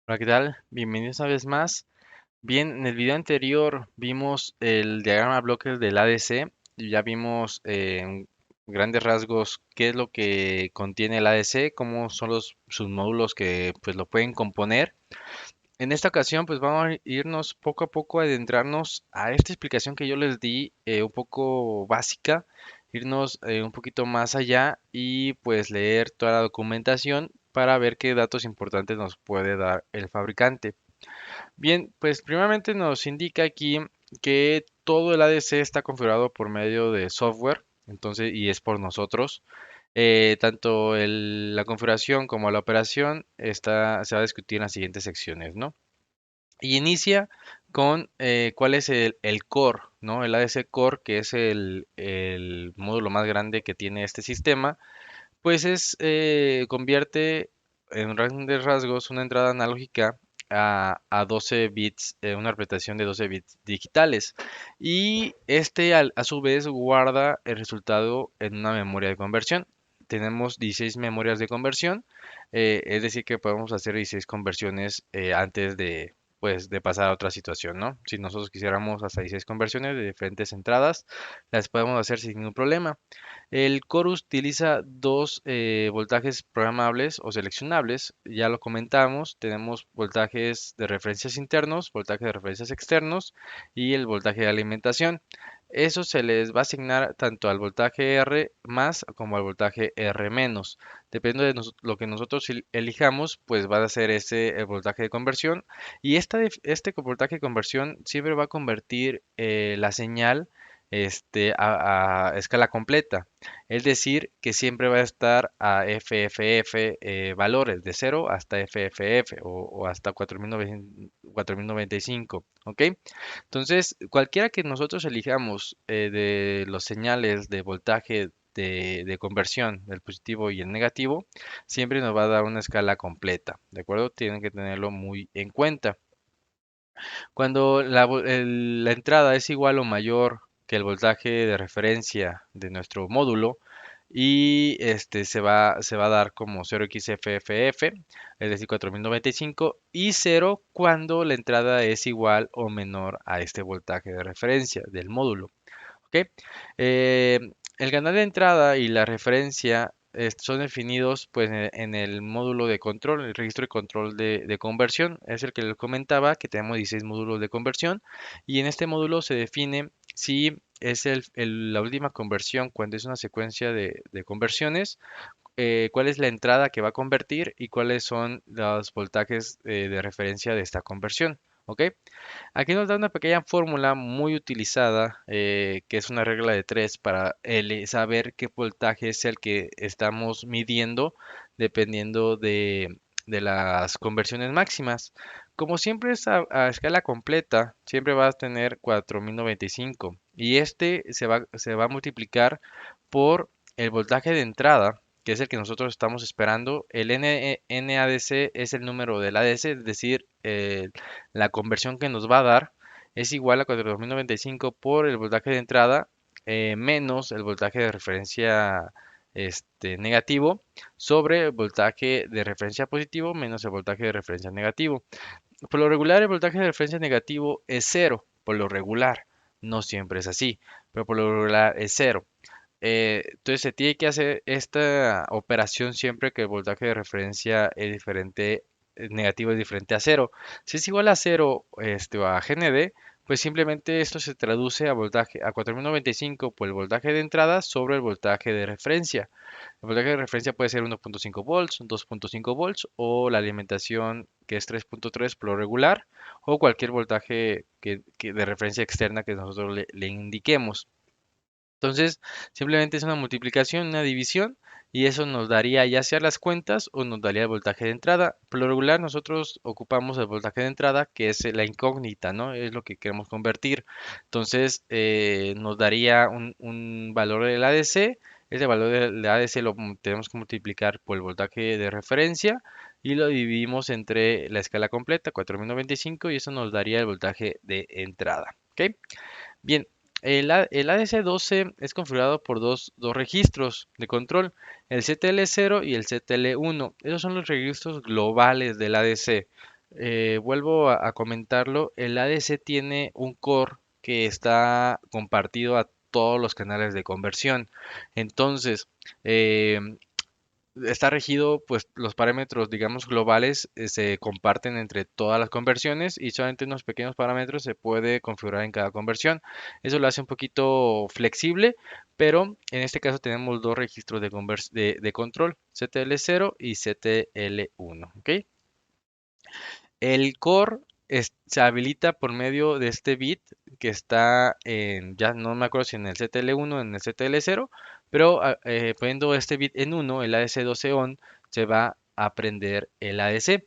Hola, ¿qué tal? Bienvenidos una vez más. Bien, en el video anterior vimos el diagrama de bloques del ADC y ya vimos en grandes rasgos qué es lo que contiene el ADC, cómo son los submódulos que pues lo pueden componer. En esta ocasión pues vamos a irnos poco a poco a adentrarnos a esta explicación que yo les di un poco básica, irnos un poquito más allá y pues leer toda la documentación para ver qué datos importantes nos puede dar el fabricante. Bien, pues primeramente nos indica aquí que todo el ADC está configurado por medio de software, entonces, y es por nosotros. Tanto la configuración como la operación se va a discutir en las siguientes secciones, ¿no? Y inicia con cuál es el core, ¿no? El ADC core, que es el módulo más grande que tiene este sistema, pues convierte en grandes rasgos una entrada analógica a 12 bits, una repetición de 12 bits digitales. Y a su vez guarda el resultado en una memoria de conversión. Tenemos 16 memorias de conversión, es decir, que podemos hacer 16 conversiones antes de pasar a otra situación, ¿no? Si nosotros quisiéramos hasta 16 conversiones de diferentes entradas, las podemos hacer sin ningún problema. El Chorus utiliza dos voltajes programables o seleccionables, ya lo comentamos, tenemos voltajes de referencias internos, voltajes de referencias externos y el voltaje de alimentación. Eso se les va a asignar tanto al voltaje R más como al voltaje R menos. Dependiendo de lo que nosotros elijamos, pues va a ser ese el voltaje de conversión. Y este voltaje de conversión siempre va a convertir la señal a escala completa. Es decir, que siempre va a estar a FFF valores de 0 hasta FFF o hasta 4095, ¿ok? Entonces, cualquiera que nosotros elijamos de los señales de voltaje de conversión, el positivo y el negativo, siempre nos va a dar una escala completa, ¿de acuerdo? Tienen que tenerlo muy en cuenta. Cuando la entrada es igual o mayor que el voltaje de referencia de nuestro módulo y se va a dar como 0xFFF, es decir, 4095 y 0 cuando la entrada es igual o menor a este voltaje de referencia del módulo. ¿Ok? Eh, el canal de entrada y la referencia son definidos pues en el módulo de control, el registro de control de conversión. Es el que les comentaba que tenemos 16 módulos de conversión y en este módulo se define si es la última conversión cuando es una secuencia de conversiones, cuál es la entrada que va a convertir y cuáles son los voltajes de referencia de esta conversión. ¿Ok? Aquí nos da una pequeña fórmula muy utilizada, que es una regla de tres para saber qué voltaje es el que estamos midiendo dependiendo de las conversiones máximas. Como siempre es a escala completa, siempre va a tener 4095 y este se va a multiplicar por el voltaje de entrada, que es el que nosotros estamos esperando. El NADC es el número del ADC, es decir, la conversión que nos va a dar es igual a 4095 por el voltaje de entrada menos el voltaje de referencia negativo sobre el voltaje de referencia positivo menos el voltaje de referencia negativo. Por lo regular, el voltaje de referencia negativo es cero. Por lo regular, no siempre es así, pero por lo regular es cero. Entonces se tiene que hacer esta operación siempre que el voltaje de referencia es diferente, negativo es diferente a cero. Si es igual a cero o a GND, pues simplemente esto se traduce a voltaje a 4095 por el voltaje de entrada sobre el voltaje de referencia. El voltaje de referencia puede ser 1.5 volts, 2.5 volts o la alimentación que es 3.3 por lo regular o cualquier voltaje de referencia externa que nosotros le indiquemos. Entonces, simplemente es una multiplicación, una división, y eso nos daría ya sea las cuentas o nos daría el voltaje de entrada. Por lo regular, nosotros ocupamos el voltaje de entrada, que es la incógnita, ¿no? Es lo que queremos convertir. Entonces, nos daría un valor del ADC. Ese valor del ADC tenemos que multiplicar por el voltaje de referencia y lo dividimos entre la escala completa, 4095, y eso nos daría el voltaje de entrada. ¿Ok? Bien, el ADC12 es configurado por dos registros de control, el CTL0 y el CTL1. Esos son los registros globales del ADC. vuelvo a comentarlo, el ADC tiene un core que está compartido a todos los canales de conversión. Entonces, eh, está regido, pues los parámetros, digamos, globales se comparten entre todas las conversiones y solamente unos pequeños parámetros se puede configurar en cada conversión. Eso lo hace un poquito flexible, pero en este caso tenemos dos registros de control, CTL0 y CTL1, ¿ok? El core se habilita por medio de este bit que está en, ya no me acuerdo si en el CTL1 o en el CTL0, pero poniendo este bit en 1, el ADC12 on, se va a prender el ADC.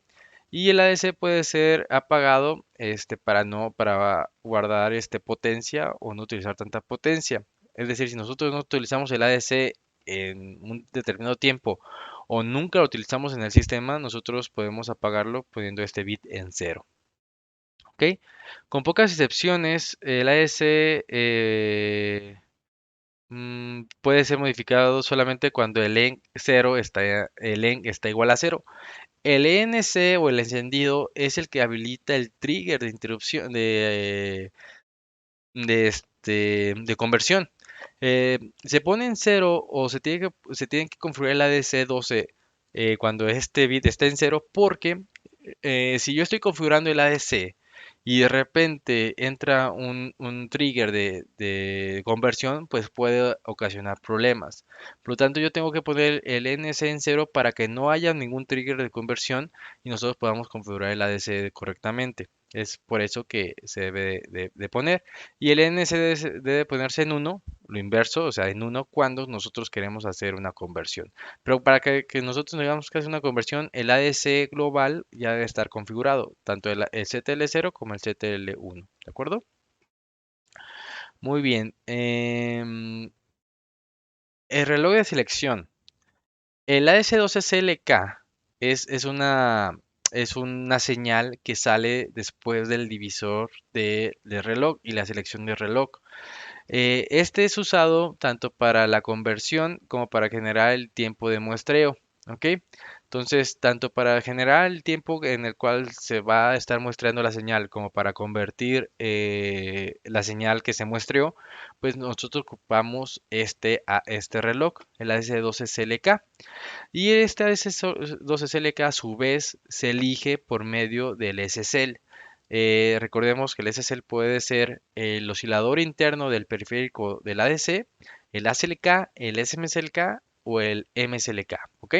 Y el ADC puede ser apagado para guardar potencia o no utilizar tanta potencia. Es decir, si nosotros no utilizamos el ADC en un determinado tiempo o nunca lo utilizamos en el sistema, nosotros podemos apagarlo poniendo este bit en cero. ¿Ok? Con pocas excepciones, el AS puede ser modificado solamente cuando el en está igual a cero. El ENC o el encendido es el que habilita el trigger de interrupción de conversión. Se pone en cero o se tiene que configurar el ADC12 cuando este bit está en cero porque si yo estoy configurando el ADC y de repente entra un trigger de conversión, pues puede ocasionar problemas. Por lo tanto, yo tengo que poner el NC en cero para que no haya ningún trigger de conversión y nosotros podamos configurar el ADC correctamente. Es por eso que se debe de poner. Y el NC debe ponerse en uno, lo inverso, o sea, en uno cuando nosotros queremos hacer una conversión. Pero para que nosotros tengamos que hacer una conversión, el ADC global ya debe estar configurado, tanto el CTL0 como el CTL1, ¿de acuerdo? Muy bien. El reloj de selección. El AS12CLK es una señal que sale después del divisor de reloj y la selección de reloj. Este es usado tanto para la conversión como para generar el tiempo de muestreo. ¿Ok? Entonces, tanto para generar el tiempo en el cual se va a estar muestreando la señal como para convertir la señal que se muestreó, pues nosotros ocupamos este reloj, el AS12CLK. Y este AS12CLK a su vez se elige por medio del SSL. Recordemos que el SSL puede ser el oscilador interno del periférico del ADC, el ACLK, el SMSLK o el MSLK, ¿ok?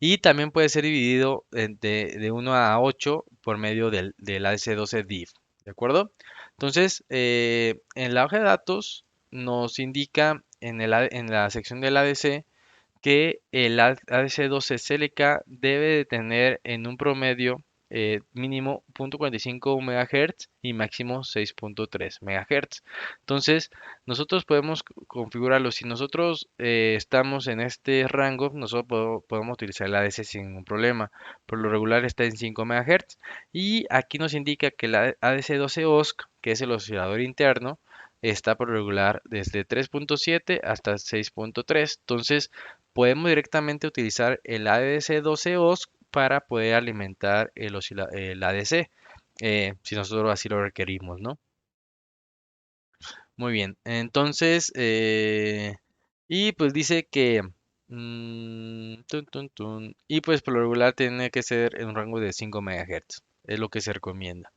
Y también puede ser dividido de 1 a 8 por medio del ADC12 div, ¿de acuerdo? Entonces, en la hoja de datos nos indica en la sección del ADC que el ADC12CLK debe de tener en un promedio mínimo 0.45 MHz y máximo 6.3 MHz. Entonces, nosotros podemos configurarlo. Si nosotros estamos en este rango, nosotros podemos utilizar el ADC sin ningún problema. Por lo regular está en 5 MHz. Y aquí nos indica que el ADC12OSC, que es el oscilador interno, está por regular desde 3.7 hasta 6.3. Entonces, podemos directamente utilizar el ADC12 OSC para poder alimentar el ADC, si nosotros así lo requerimos, ¿no? Muy bien, entonces, y pues dice que, y pues por lo regular tiene que ser en un rango de 5 MHz, es lo que se recomienda.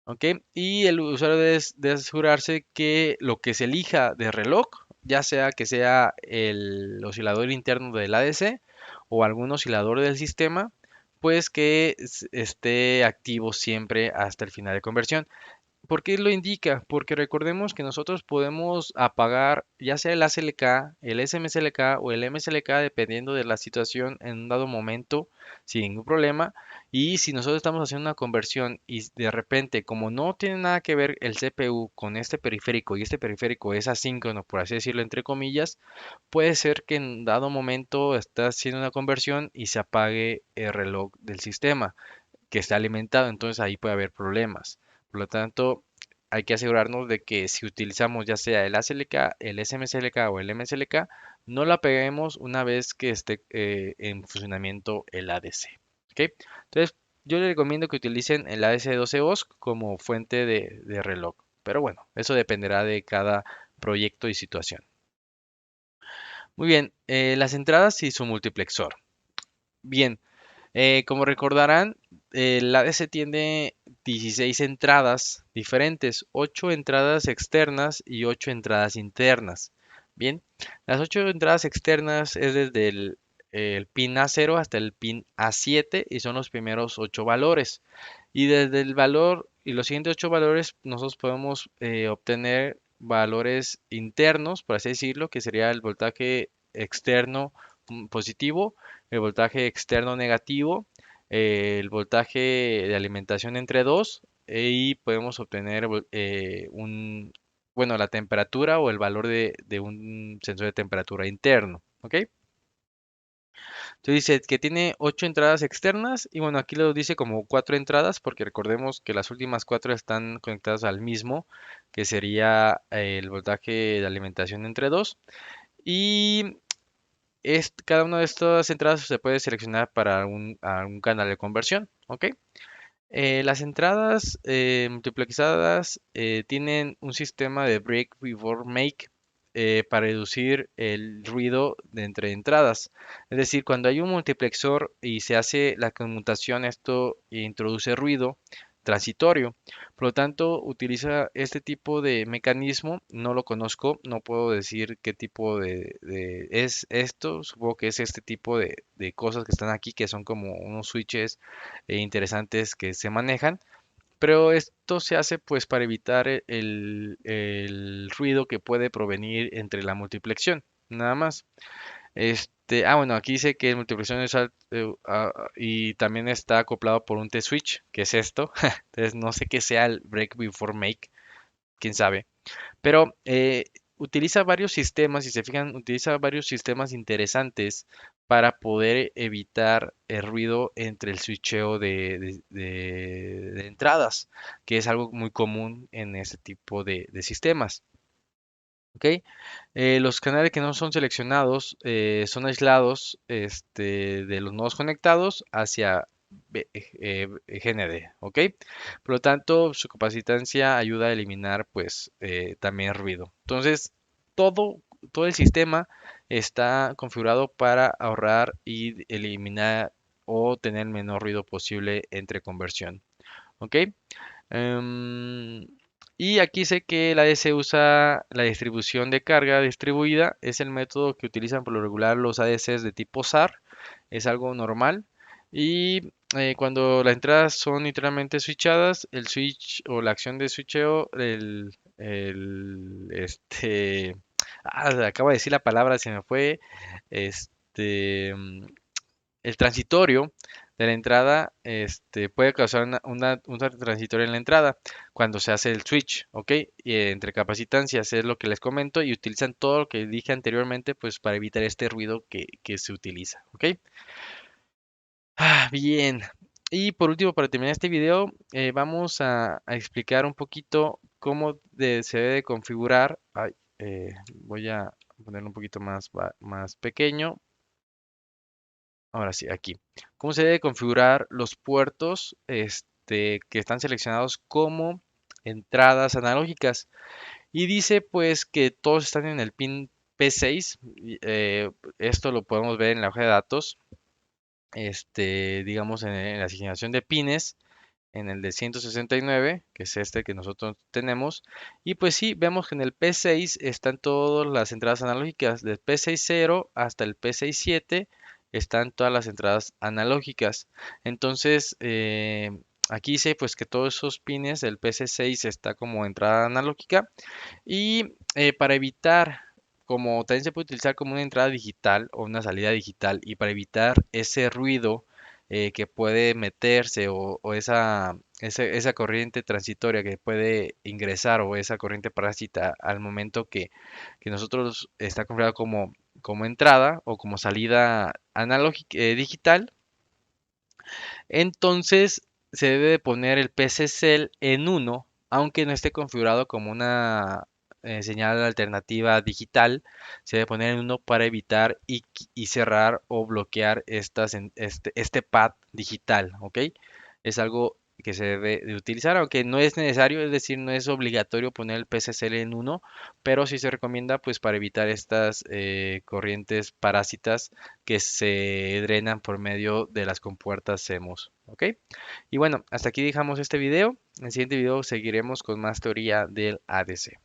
¿Ok? Y el usuario debe asegurarse que lo que se elija de reloj, ya sea que sea el oscilador interno del ADC o algún oscilador del sistema, pues que esté activo siempre hasta el final de conversión. ¿Por qué lo indica? Porque recordemos que nosotros podemos apagar ya sea el ACLK, el SMSLK o el MSLK dependiendo de la situación en un dado momento sin ningún problema. Y si nosotros estamos haciendo una conversión y de repente, como no tiene nada que ver el CPU con este periférico y este periférico es asíncrono, por así decirlo, entre comillas, puede ser que en dado momento está haciendo una conversión y se apague el reloj del sistema que está alimentado, entonces ahí puede haber problemas. Por lo tanto, hay que asegurarnos de que si utilizamos ya sea el ACLK, el SMSLK o el MSLK, no la peguemos una vez que esté en funcionamiento el ADC. ¿Ok? Entonces, yo les recomiendo que utilicen el AS12 como fuente de reloj. Pero bueno, eso dependerá de cada proyecto y situación. Muy bien, las entradas y su multiplexor. Bien, como recordarán, el ADC tiene 16 entradas diferentes, 8 entradas externas y 8 entradas internas. Bien, las 8 entradas externas es desde el pin A0 hasta el pin A7 y son los primeros 8 valores. Y desde el valor y los siguientes 8 valores nosotros podemos obtener valores internos, por así decirlo, que sería el voltaje externo positivo, el voltaje externo negativo, el voltaje de alimentación entre dos y podemos obtener bueno, la temperatura o el valor de un sensor de temperatura interno. ¿Ok? Entonces dice que tiene 8 entradas externas y bueno, aquí lo dice como 4 entradas porque recordemos que las últimas 4 están conectadas al mismo, que sería el voltaje de alimentación entre dos. Y cada una de estas entradas se puede seleccionar para un canal de conversión. ¿Ok? Las entradas multiplexadas tienen un sistema de break before make para reducir el ruido de entre entradas. Es decir, cuando hay un multiplexor y se hace la conmutación, esto introduce ruido transitorio. Por lo tanto, utiliza este tipo de mecanismo. No lo conozco, no puedo decir qué tipo es esto. Supongo que es este tipo de cosas que están aquí, que son como unos switches interesantes que se manejan, pero esto se hace pues para evitar el ruido que puede provenir entre la multiplexión, nada más. Bueno, aquí dice que multiplexión es y también está acoplado por un T-switch, que es esto. Entonces no sé qué sea el break before make, quién sabe. Pero utiliza varios sistemas, si se fijan, utiliza varios sistemas interesantes para poder evitar el ruido entre el switcheo de entradas, que es algo muy común en este tipo de sistemas. ¿Ok? Los canales que no son seleccionados son aislados de los nodos conectados hacia GND, ¿ok? Por lo tanto, su capacitancia ayuda a eliminar, pues, también ruido. Entonces, todo, todo el sistema está configurado para ahorrar y eliminar o tener el menor ruido posible entre conversión, ¿ok? Em, y aquí sé que la ADC usa la distribución de carga distribuida. Es el método que utilizan por lo regular los ADCs de tipo SAR. Es algo normal. Y cuando las entradas son literalmente switchadas, el switch o la acción de switcheo, acabo de decir la palabra, se me fue. Este, el transitorio de la entrada puede causar un transitorio en la entrada cuando se hace el switch, ¿ok? Y entre capacitancias es lo que les comento y utilizan todo lo que dije anteriormente pues para evitar este ruido que se utiliza, ¿ok? Bien. Y por último, para terminar este video, vamos a explicar un poquito cómo se debe de configurar. Ay, voy a ponerlo un poquito más pequeño. Ahora sí, aquí. ¿Cómo se debe configurar los puertos que están seleccionados como entradas analógicas? Y dice pues que todos están en el pin P6. Esto lo podemos ver en la hoja de datos. Digamos en la asignación de pines, en el de 169, que es este que nosotros tenemos. Y pues sí, vemos que en el P6 están todas las entradas analógicas, del P60 hasta el P67 están todas las entradas analógicas. Entonces, aquí dice pues que todos esos pines del PC6 está como entrada analógica y para evitar, como también se puede utilizar como una entrada digital o una salida digital, y para evitar ese ruido que puede meterse o esa corriente transitoria que puede ingresar o esa corriente parásita al momento que nosotros está configurado como entrada o como salida analógica digital, entonces se debe de poner el PCCell en uno, aunque no esté configurado como una señal alternativa digital, se debe poner en uno para evitar y cerrar o bloquear este pad digital, ¿ok? es algo que se debe de utilizar, aunque no es necesario, es decir, no es obligatorio poner el PSCL en uno, pero sí se recomienda pues para evitar estas corrientes parásitas que se drenan por medio de las compuertas CMOS, ¿ok? Y bueno, hasta aquí dejamos este video. En el siguiente video seguiremos con más teoría del ADC.